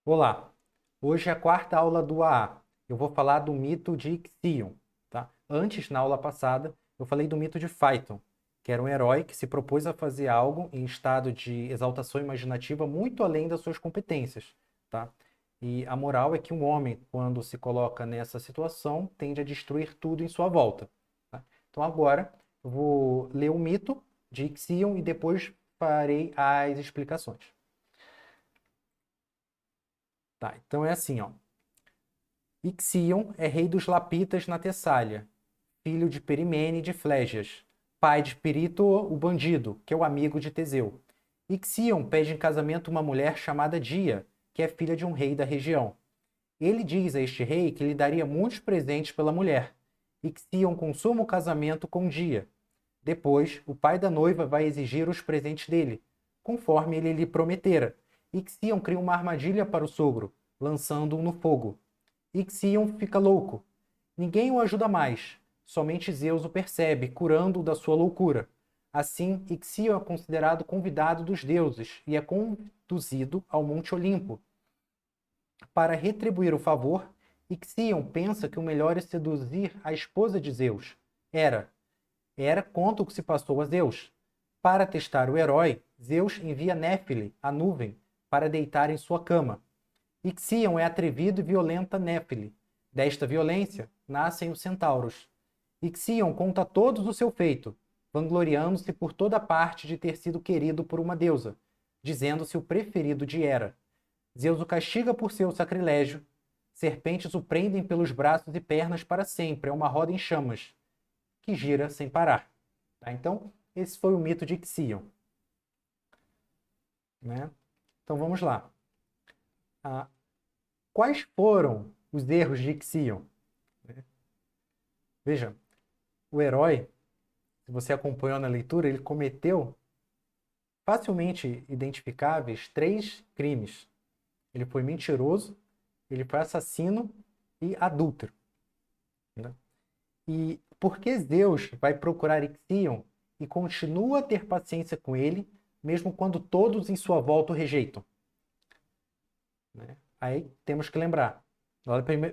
Olá, hoje é a quarta aula do AA. Eu vou falar do mito de Ixion, tá? Antes, na aula passada, eu falei do mito de Phaeton, que era um herói que se propôs a fazer algo em estado de exaltação imaginativa muito além das suas competências, tá? E a moral é que um homem, quando se coloca nessa situação, tende a destruir tudo em sua volta, tá? Então agora eu vou ler o mito de Ixion e depois farei as explicações. Tá, então é assim, ó. Ixion é rei dos Lapitas na Tessália, filho de Perimene de Flégias, pai de Pirítoe o bandido, que é o amigo de Teseu. Ixion pede em casamento uma mulher chamada Dia, que é filha de um rei da região. Ele diz a este rei que lhe daria muitos presentes pela mulher. Ixion consuma o casamento com Dia. Depois, o pai da noiva vai exigir os presentes dele, conforme ele lhe prometera. Ixion cria uma armadilha para o sogro, lançando-o no fogo. Ixion fica louco. Ninguém o ajuda mais. Somente Zeus o percebe, curando-o da sua loucura. Assim, Ixion é considerado convidado dos deuses e é conduzido ao Monte Olimpo. Para retribuir o favor, Ixion pensa que o melhor é seduzir a esposa de Zeus, Hera. Hera conta o que se passou a Zeus. Para testar o herói, Zeus envia Néfile, a nuvem, para deitar em sua cama. Ixion é atrevido e violenta Néfile. Desta violência nascem os centauros. Ixion conta a todos o seu feito, vangloriando-se por toda parte de ter sido querido por uma deusa, dizendo-se o preferido de Hera. Zeus o castiga por seu sacrilégio. Serpentes o prendem pelos braços e pernas para sempre, é uma roda em chamas, que gira sem parar. Tá? Então, esse foi o mito de Ixion. Né? Então, vamos lá. Ah, quais foram os erros de Ixion? Veja, o herói, se você acompanhou na leitura, ele cometeu facilmente identificáveis três crimes. Ele foi mentiroso, ele foi assassino e adúltero. Né? E por que Zeus vai procurar Ixion e continua a ter paciência com ele, mesmo quando todos em sua volta o rejeitam? Né? Aí temos que lembrar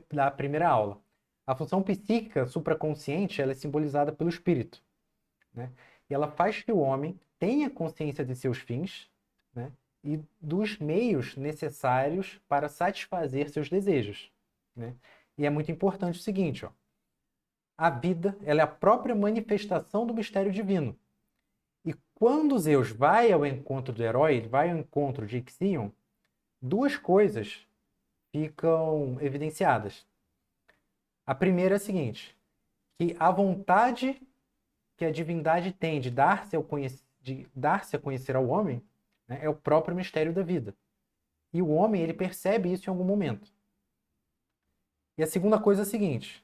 da primeira aula. A função psíquica supraconsciente ela é simbolizada pelo espírito. Né? E ela faz que o homem tenha consciência de seus fins, né? E dos meios necessários para satisfazer seus desejos. Né? E é muito importante o seguinte, ó, a vida ela é a própria manifestação do mistério divino. E quando Zeus vai ao encontro do herói, ele vai ao encontro de Ixion, duas coisas ficam evidenciadas. A primeira é a seguinte, que a vontade que a divindade tem de dar-se a conhecer ao homem, né, é o próprio mistério da vida. E o homem ele percebe isso em algum momento. E a segunda coisa é a seguinte,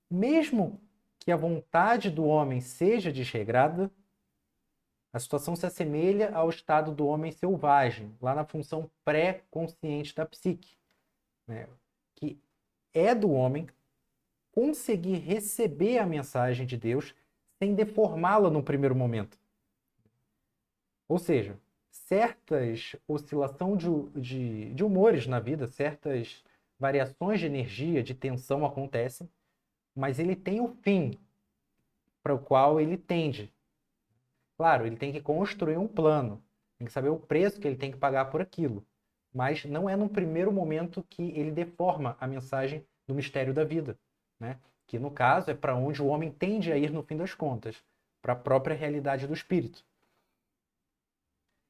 mesmo que a vontade do homem seja desregrada, a situação se assemelha ao estado do homem selvagem, lá na função pré-consciente da psique, né, que é do homem conseguir receber a mensagem de Deus sem deformá-la no primeiro momento. Ou seja, certas oscilações de humores na vida, certas variações de energia, de tensão acontecem, mas ele tem o fim para o qual ele tende. Claro, ele tem que construir um plano, tem que saber o preço que ele tem que pagar por aquilo, mas não é no primeiro momento que ele deforma a mensagem do mistério da vida, né? Que no caso é para onde o homem tende a ir no fim das contas, para a própria realidade do espírito.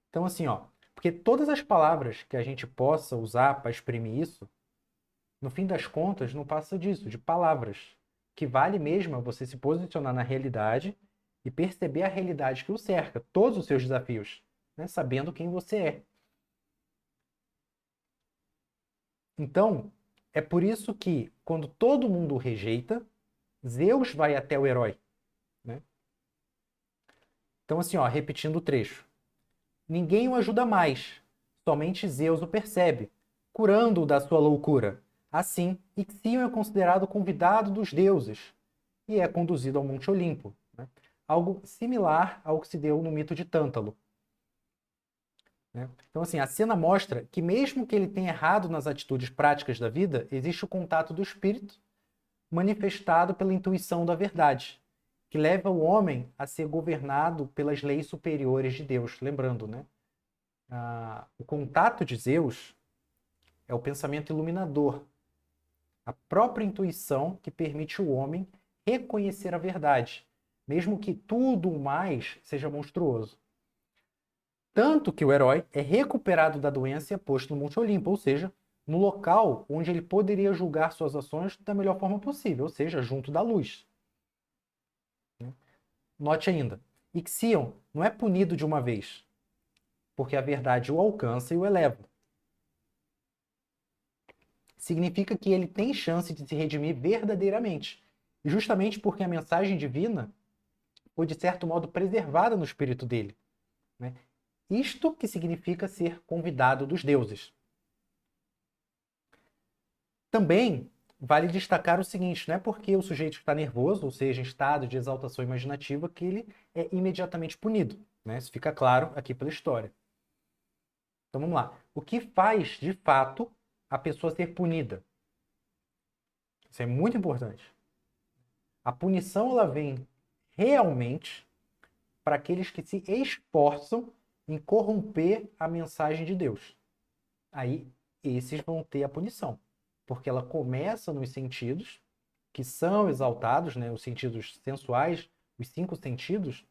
Então, assim, ó, porque todas as palavras que a gente possa usar para exprimir isso, no fim das contas, não passa disso, de palavras. O que vale mesmo é você se posicionar na realidade e perceber a realidade que o cerca, todos os seus desafios, né? Sabendo quem você é. Então, é por isso que, quando todo mundo o rejeita, Zeus vai até o herói. Né? Então, assim, ó, repetindo o trecho. Ninguém o ajuda mais, somente Zeus o percebe, curando-o da sua loucura. Assim, Ixion é considerado convidado dos deuses e é conduzido ao Monte Olimpo. Né? Algo similar ao que se deu no mito de Tântalo. né? Então, assim, a cena mostra que mesmo que ele tenha errado nas atitudes práticas da vida, existe o contato do espírito manifestado pela intuição da verdade, que leva o homem a ser governado pelas leis superiores de Deus. Lembrando, né? O contato de Zeus é o pensamento iluminador, a própria intuição que permite o homem reconhecer a verdade, mesmo que tudo mais seja monstruoso. Tanto que o herói é recuperado da doença e é posto no Monte Olimpo, ou seja, no local onde ele poderia julgar suas ações da melhor forma possível, ou seja, junto da luz. Note ainda, Ixion não é punido de uma vez, porque a verdade o alcança e o eleva. Significa que ele tem chance de se redimir verdadeiramente, e justamente porque a mensagem divina foi, de certo modo, preservada no espírito dele, né? Isto que significa ser convidado dos deuses. Também vale destacar o seguinte, não é porque o sujeito está nervoso, ou seja, em estado de exaltação imaginativa, que ele é imediatamente punido, né? Isso fica claro aqui pela história. Então vamos lá. O que faz, de fato, a pessoa ser punida? Isso é muito importante. A punição ela vem realmente para aqueles que se esforçam em corromper a mensagem de Deus. Aí esses vão ter a punição, porque ela começa nos sentidos que são exaltados, né, os sentidos sensuais, os 5 sentidos,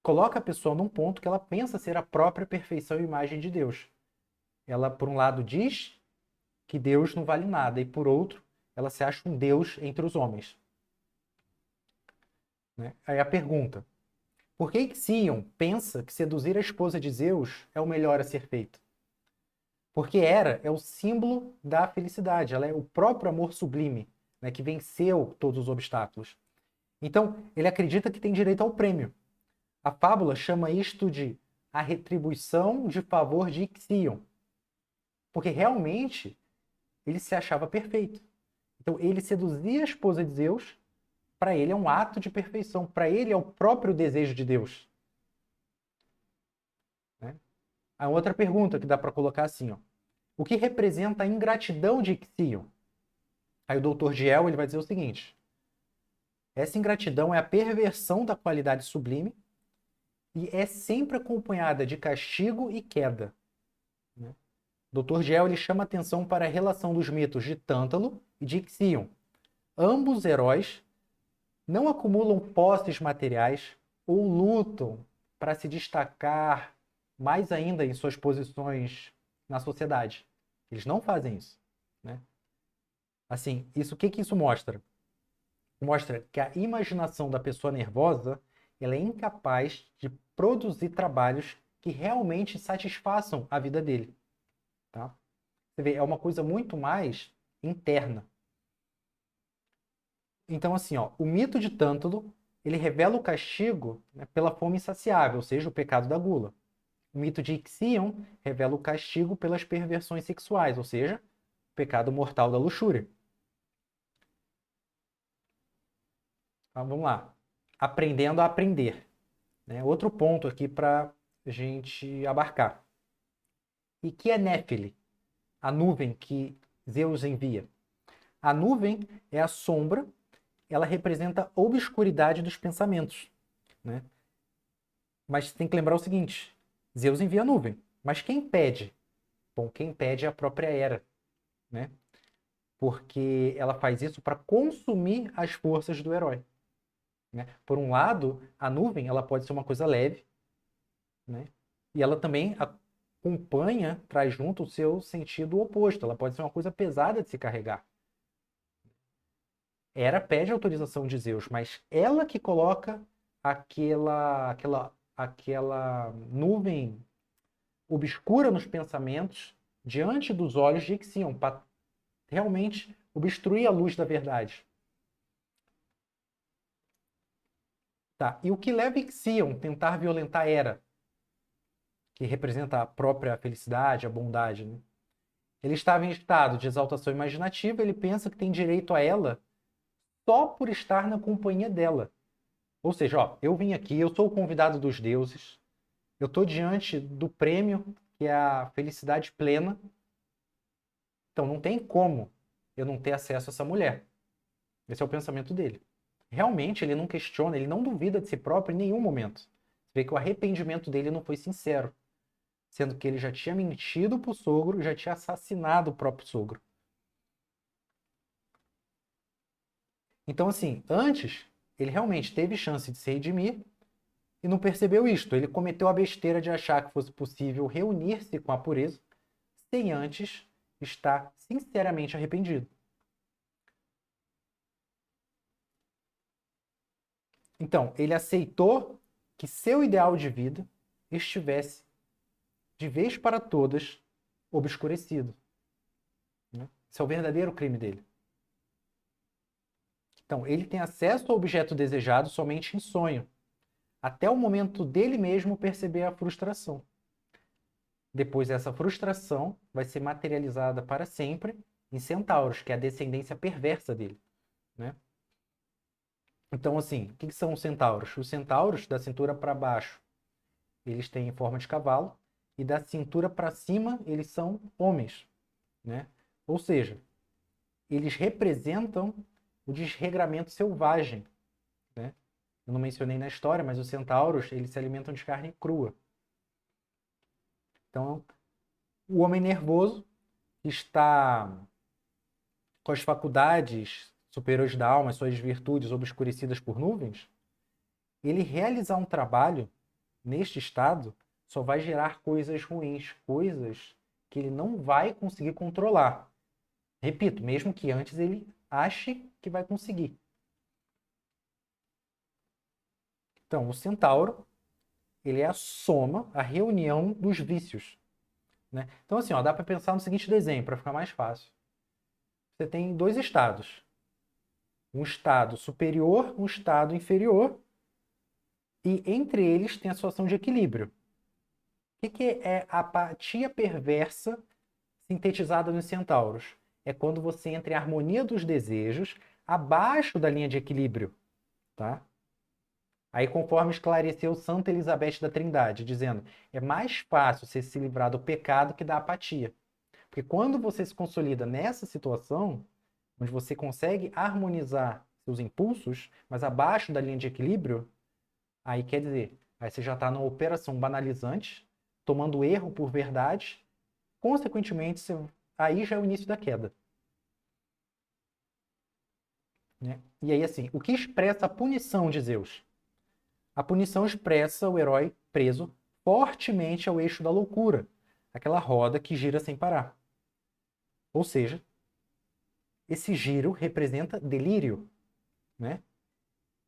coloca a pessoa num ponto que ela pensa ser a própria perfeição e imagem de Deus. Ela, por um lado, diz que Deus não vale nada, e por outro, ela se acha um Deus entre os homens. Né? Aí a pergunta: por que Ixion pensa que seduzir a esposa de Zeus é o melhor a ser feito? Porque Hera é o símbolo da felicidade, ela é o próprio amor sublime, né, que venceu todos os obstáculos. Então, ele acredita que tem direito ao prêmio. A fábula chama isto de a retribuição de favor de Ixion, porque realmente ele se achava perfeito. Então, ele seduzia a esposa de Zeus, para ele é um ato de perfeição, para ele é o próprio desejo de Deus. Né? A outra pergunta que dá para colocar assim, ó: o que representa a ingratidão de Ixion? Aí o doutor Giel ele vai dizer o seguinte: essa ingratidão é a perversão da qualidade sublime e é sempre acompanhada de castigo e queda. Né? O Dr. Giel ele chama atenção para a relação dos mitos de Tântalo e de Ixion. Ambos heróis não acumulam posses materiais ou lutam para se destacar mais ainda em suas posições na sociedade. Eles não fazem isso. Né? Assim, o que isso mostra? Mostra que a imaginação da pessoa nervosa ela é incapaz de produzir trabalhos que realmente satisfaçam a vida dele. Tá? Você vê, é uma coisa muito mais interna. Então, assim, ó, o mito de Tântalo ele revela o castigo, né, pela fome insaciável, ou seja, o pecado da gula. O mito de Ixion revela o castigo pelas perversões sexuais, ou seja, o pecado mortal da luxúria. Então, vamos lá. Aprendendo a aprender. Né? Outro ponto aqui para a gente abarcar. E que é Néfili, a nuvem que Zeus envia? A nuvem é a sombra, ela representa a obscuridade dos pensamentos. Né? Mas tem que lembrar o seguinte: Zeus envia a nuvem, mas quem pede? Bom, quem pede é a própria Hera, né? Porque ela faz isso para consumir as forças do herói. Né? Por um lado, a nuvem ela pode ser uma coisa leve, né? E ela também acompanha, traz junto o seu sentido oposto. Ela pode ser uma coisa pesada de se carregar. Hera pede autorização de Zeus, mas ela que coloca aquela nuvem obscura nos pensamentos diante dos olhos de Ixion, para realmente obstruir a luz da verdade. Tá. E o que leva Ixion a tentar violentar Hera, que representa a própria felicidade, a bondade, né? Ele estava em estado de exaltação imaginativa, ele pensa que tem direito a ela só por estar na companhia dela. Ou seja, ó, eu vim aqui, eu sou o convidado dos deuses, Eu estou diante do prêmio, que é a felicidade plena. Então não tem como eu não ter acesso a essa mulher. Esse é o pensamento dele. Realmente ele não questiona, ele não duvida de si próprio em nenhum momento. Você vê que o arrependimento dele não foi sincero, sendo que ele já tinha mentido para o sogro, já tinha assassinado o próprio sogro. Então, assim, antes, ele realmente teve chance de se redimir e não percebeu isto. Ele cometeu a besteira de achar que fosse possível reunir-se com a pureza sem antes estar sinceramente arrependido. Então, ele aceitou que seu ideal de vida estivesse, de vez para todas, obscurecido. Né? Esse é o verdadeiro crime dele. Então, ele tem acesso ao objeto desejado somente em sonho, até o momento dele mesmo perceber a frustração. Depois, essa frustração vai ser materializada para sempre em centauros, que é a descendência perversa dele. Né? Então, assim, o que são os centauros? Os centauros, da cintura para baixo, eles têm forma de cavalo, e da cintura para cima, eles são homens. Né? Ou seja, eles representam o desregramento selvagem. Né? Eu não mencionei na história, mas os centauros, eles se alimentam de carne crua. Então, o homem nervoso está com as faculdades superiores da alma, suas virtudes obscurecidas por nuvens, ele realizar um trabalho neste estado só vai gerar coisas ruins, coisas que ele não vai conseguir controlar. Repito, mesmo que antes ele ache que vai conseguir. Então, o centauro, ele é a soma, a reunião dos vícios. Né? Então, assim, ó, dá para pensar no seguinte desenho, para ficar mais fácil. Você tem dois estados. Um estado superior, um estado inferior, e entre eles tem a situação de equilíbrio. O que é a apatia perversa sintetizada nos centauros? É quando você entra em harmonia dos desejos abaixo da linha de equilíbrio. Tá? Aí, conforme esclareceu Santa Elizabeth da Trindade, dizendo, é mais fácil você se livrar do pecado que da apatia. Porque quando você se consolida nessa situação, onde você consegue harmonizar seus impulsos, mas abaixo da linha de equilíbrio, aí quer dizer, aí você já está numa operação banalizante, tomando erro por verdade, consequentemente, aí já é o início da queda. Né? E aí, assim, o que expressa a punição de Zeus? A punição expressa o herói preso fortemente ao eixo da loucura, aquela roda que gira sem parar. Ou seja, esse giro representa delírio. Né?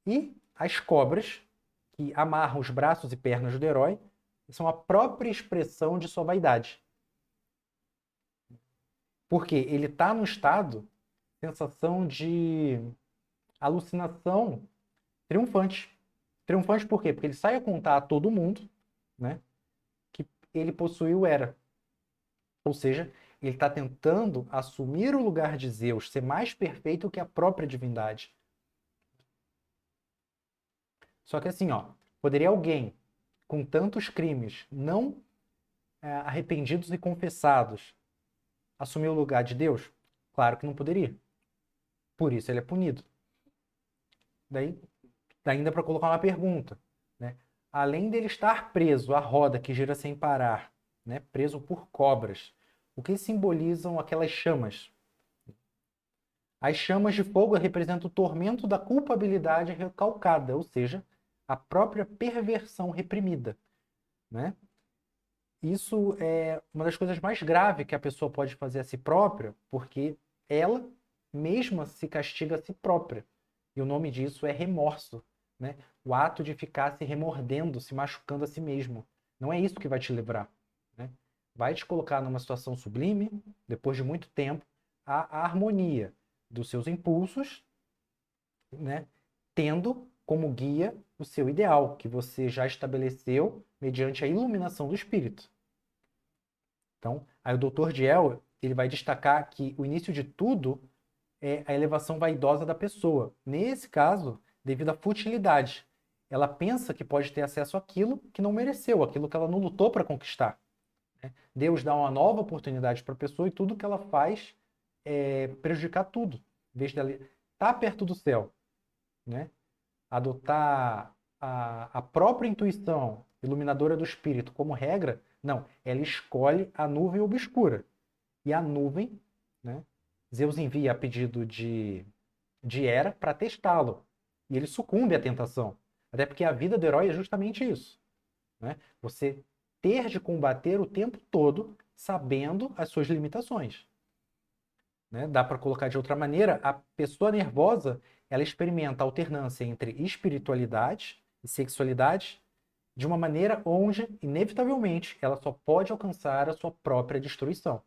E as cobras, que amarram os braços e pernas do herói, são a própria expressão de sua vaidade. Porque ele está no estado, sensação de alucinação triunfante. Triunfante por quê? Porque ele sai a contar a todo mundo, né, que ele possui o Hera. Ou seja, ele está tentando assumir o lugar de Zeus, ser mais perfeito que a própria divindade. Só que assim, ó, poderia alguém com tantos crimes não arrependidos e confessados assumir o lugar de Deus? Claro que não poderia. Por isso ele é punido. Daí, ainda para colocar uma pergunta, né? Além dele estar preso à roda que gira sem parar, né? Preso por cobras, o que simbolizam aquelas chamas? As chamas de fogo representam o tormento da culpabilidade recalcada, ou seja, a própria perversão reprimida, né? Isso é uma das coisas mais graves que a pessoa pode fazer a si própria, porque ela mesma se castiga a si própria. E o nome disso é remorso, né? O ato de ficar se remordendo, se machucando a si mesmo. Não é isso que vai te livrar, né? Vai te colocar numa situação sublime, depois de muito tempo, a harmonia dos seus impulsos, né? Tendo como guia o seu ideal, que você já estabeleceu mediante a iluminação do espírito. Então, aí o Dr. Diel, ele vai destacar que o início de tudo é a elevação vaidosa da pessoa. Nesse caso, devido à futilidade. ela pensa que pode ter acesso àquilo que não mereceu, aquilo que ela não lutou para conquistar. Né? Deus dá uma nova oportunidade para a pessoa e tudo que ela faz é prejudicar tudo. Em vez dela estar perto do céu, né? Adotar a própria intuição iluminadora do espírito como regra, não, ela escolhe a nuvem obscura. E a nuvem, né? Zeus envia a pedido de Hera para testá-lo. E ele sucumbe à tentação. Até porque a vida do herói é justamente isso. Né? Você ter de combater o tempo todo sabendo as suas limitações. Né? Dá para colocar de outra maneira, a pessoa nervosa ela experimenta a alternância entre espiritualidade e sexualidade de uma maneira onde, inevitavelmente, ela só pode alcançar a sua própria destruição.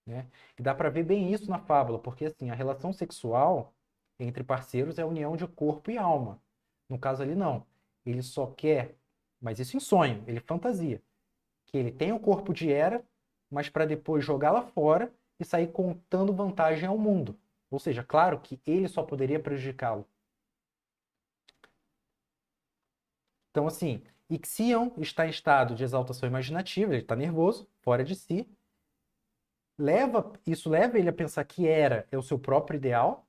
Né? E dá para ver bem isso na fábula, porque assim, a relação sexual entre parceiros é a união de corpo e alma. No caso ali, não. Ele só quer, mas isso em sonho, ele fantasia, que ele tem o corpo de Hera, mas para depois jogá-la fora e sair contando vantagem ao mundo. Ou seja, claro que ele só poderia prejudicá-lo. Então, assim, Ixion está em estado de exaltação imaginativa, ele está nervoso, fora de si. Isso leva ele a pensar que Hera é o seu próprio ideal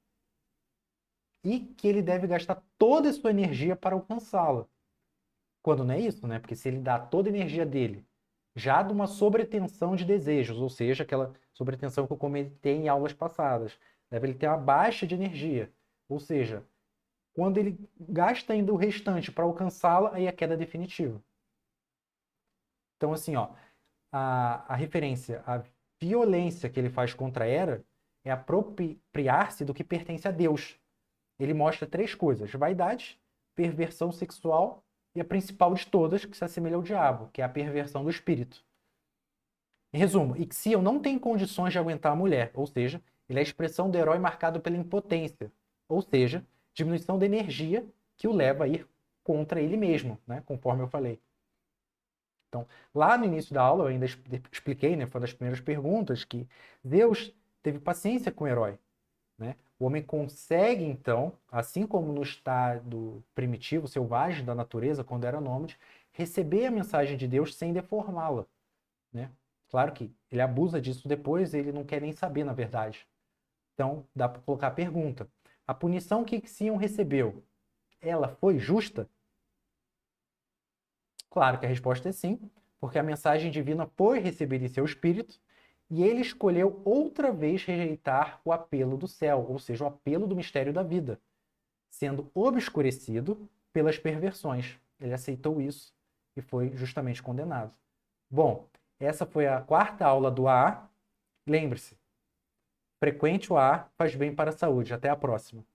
e que ele deve gastar toda a sua energia para alcançá-la. Quando não é isso, né? Porque se ele dá toda a energia dele já de uma sobretensão de desejos, ou seja, aquela sobretensão que eu comentei em aulas passadas, deve ele ter uma baixa de energia. Ou seja, quando ele gasta ainda o restante para alcançá-la, aí é a queda definitiva. Então, assim, ó, a referência, a violência que ele faz contra a Hera é apropriar-se do que pertence a Deus. Ele mostra três coisas: vaidade, perversão sexual e a principal de todas, que se assemelha ao diabo, que é a perversão do espírito. Em resumo, Ixion não tem condições de aguentar a mulher, ou seja, ele é a expressão do herói marcado pela impotência, ou seja, diminuição da energia que o leva a ir contra ele mesmo, né? Conforme eu falei. Então, lá no início da aula, eu ainda expliquei, né, foi uma das primeiras perguntas, que Zeus teve paciência com o herói. Né? O homem consegue, então, assim como no estado primitivo, selvagem da natureza, quando era nômade, receber a mensagem de Deus sem deformá-la. Né? Claro que ele abusa disso depois, ele não quer nem saber, na verdade. Então, dá para colocar a pergunta: a punição que Ixion recebeu, ela foi justa? Claro que a resposta é sim, porque a mensagem divina foi recebida em seu espírito e ele escolheu outra vez rejeitar o apelo do céu, ou seja, o apelo do mistério da vida, sendo obscurecido pelas perversões. Ele aceitou isso e foi justamente condenado. Bom, essa foi a quarta aula do AA. Lembre-se, frequente o AA faz bem para a saúde. Até a próxima.